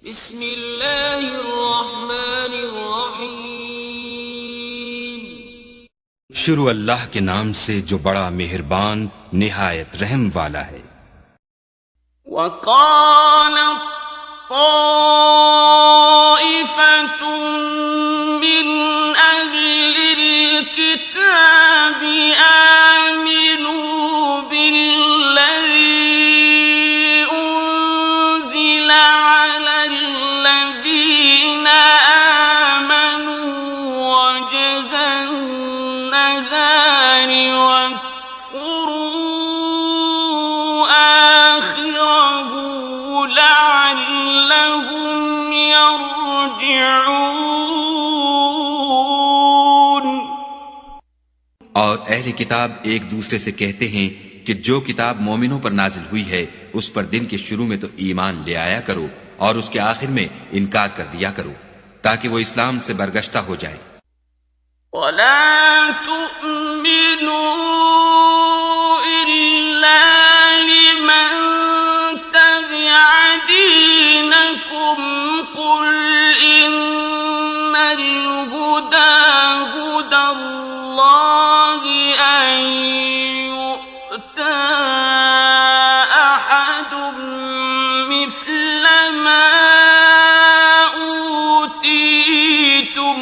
बिस्मिल्लाहिर्रहमानिर्रहीम। शुरू अल्लाह के नाम से जो बड़ा मेहरबान निहायत रहम वाला है। वक़ाल ताइफ़तुम मिन अहलिल किताबि आमिनू बिल्लज़ी उन्ज़िला अलल्लज़ीना आमनू वजहन नहारि वक्फुरू आखिरहु लअल्लहुम यरजिऊन। और अहले किताब एक दूसरे से कहते हैं कि जो किताब मोमिनों पर नाजिल हुई है उस पर दिन के शुरू में तो ईमान ले आया करो और उसके आखिर में इनकार कर दिया करो ताकि वो इस्लाम से बरगश्ता हो जाए। वला तुअमिनू इल्ला लिमन तबिअ दीनकुम कुल इन्नल हुदा हुदल्लाहि अन यु'ता अहदुम मिस्ल मा ऊतीतुम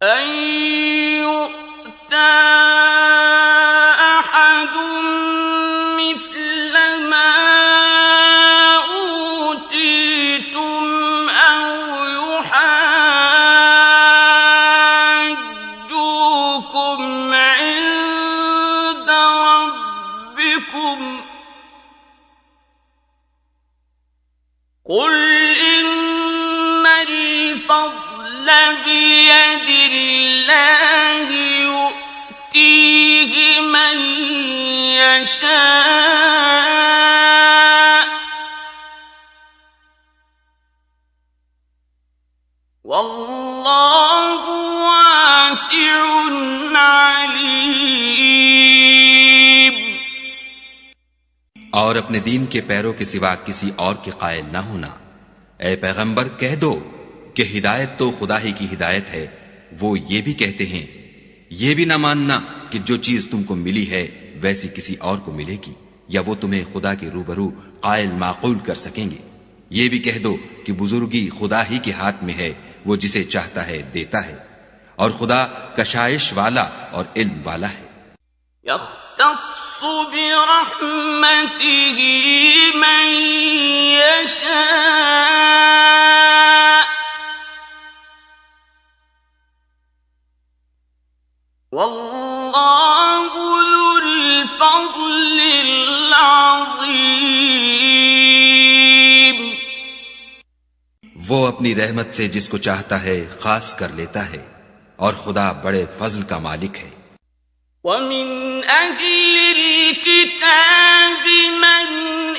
أن يؤتى أحد مثل ما أوتيتم أو يحاجوكم عند ربكم قل إن الفضل بيد الله يؤتيه من يشاء والله واسع عليم। और अपने दीन के पैरों के सिवा किसी और के कायल न होना। ए पैगंबर कह दो कि हिदायत तो खुदा ही की हिदायत है। वो ये भी कहते हैं ये भी ना मानना कि जो चीज तुमको मिली है वैसी किसी और को मिलेगी या वो तुम्हें खुदा के रूबरू कायल माकूल कर सकेंगे। ये भी कह दो कि बुजुर्गी खुदा ही के हाथ में है, वो जिसे चाहता है देता है और खुदा कशाइश वाला और इल्म वाला है। यख्तस्सु बिरहमतिही मन यशा वल्लाहु ज़ुल फ़ज़लिल अज़ीम। वो अपनी रहमत से जिसको चाहता है खास कर लेता है और खुदा बड़े फजल का मालिक है। वमिन अहलिल किताबि मन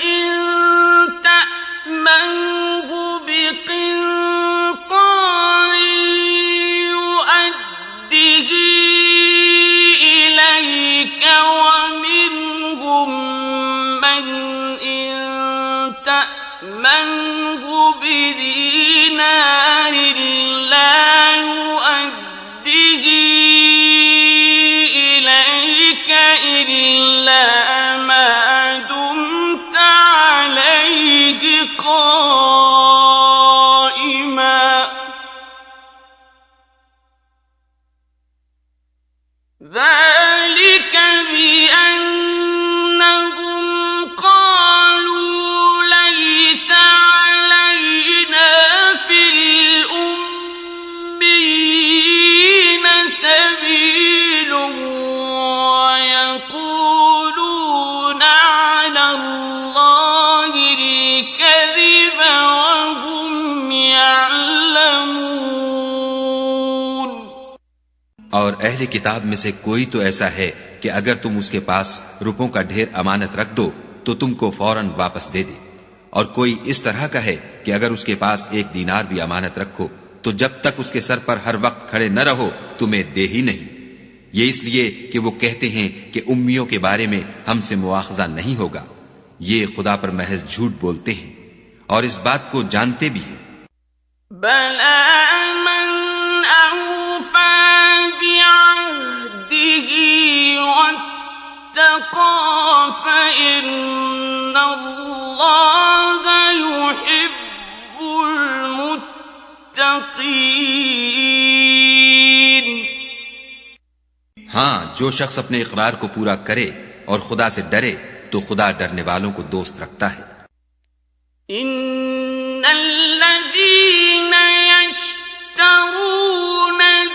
इन तअमनहु बिक़िंतारिन युअद्दिही इलैक वमिनहुम मन इन तअमनहु बिदीनारिन ला युअद्दिही إلا ما دمت عليه قائما ذلك بأنهم قالوا ليس علينا في الأميين سبيل ويقولون على الله الكذب وهم يعلمون। और अहले किताब में से कोई तो ऐसा है कि अगर तुम उसके पास रुपयों का ढेर अमानत रख दो तो तुमको फौरन वापस दे दे, और कोई इस तरह का है कि अगर उसके पास एक दीनार भी अमानत रखो तो जब तक उसके सर पर हर वक्त खड़े न रहो तुम्हें दे ही नहीं। ये इसलिए कि वो कहते हैं कि उम्मियों के बारे में हमसे मुआखजा नहीं होगा। ये खुदा पर महज झूठ बोलते हैं और इस बात को जानते भी हैं। बला मन औफा बिअहदिही वत्तक़ा फ़इन्नल्लाह युहिब्बुल मुत्तक़ीन। हाँ, जो शख्स अपने इकरार को पूरा करे और खुदा से डरे तो खुदा डरने वालों को दोस्त रखता है। इन्नल्लज़ीना यश्तरून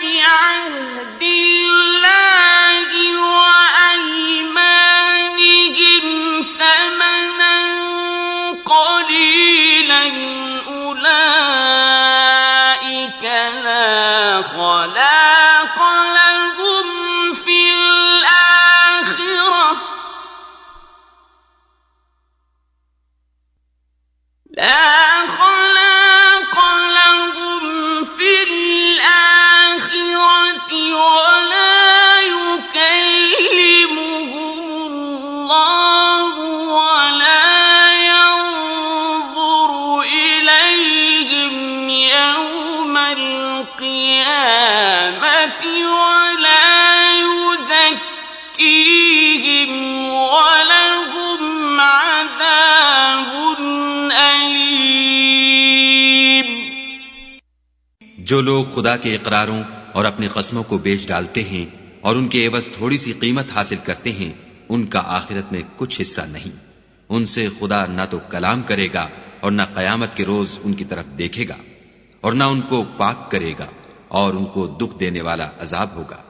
बिअहदिल्लाहि व अयमानिहिम समनन क़लीलन उलाइका ला खलाक़ लहुम फिल आखिरह لا خلاق لهم في الآخرة ولا يكلمهم الله ولا ينظر إليهم يوم القيامة ولا يزكيهم ولهم عذاب जो लोग खुदा के इकरारों और अपनी कसमों को बेच डालते हैं और उनके एवज थोड़ी सी कीमत हासिल करते हैं, उनका आखिरत में कुछ हिस्सा नहीं। उनसे खुदा न तो कलाम करेगा और न कयामत के रोज उनकी तरफ देखेगा और न उनको पाक करेगा और उनको दुख देने वाला अजाब होगा।